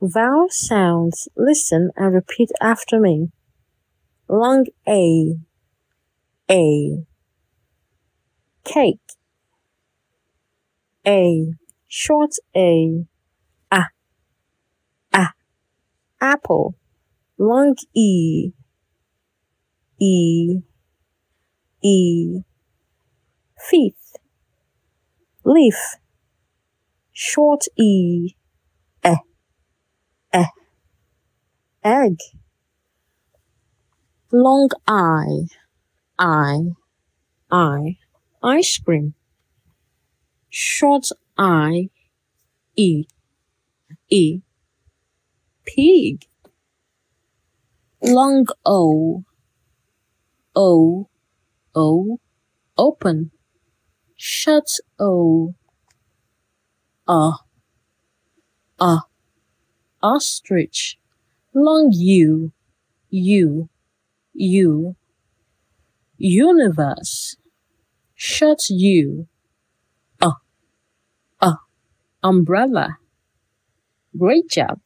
Vowel sounds. Listen and repeat after me. Long A. Cake. A. Short A. Apple. Long E. Feet. Leaf. Short E. Egg. Long I. Ice cream. Short I. E. Pig. Long O. Open. Short O. Ostrich. Long U. Universe. Short U. Umbrella. Great job.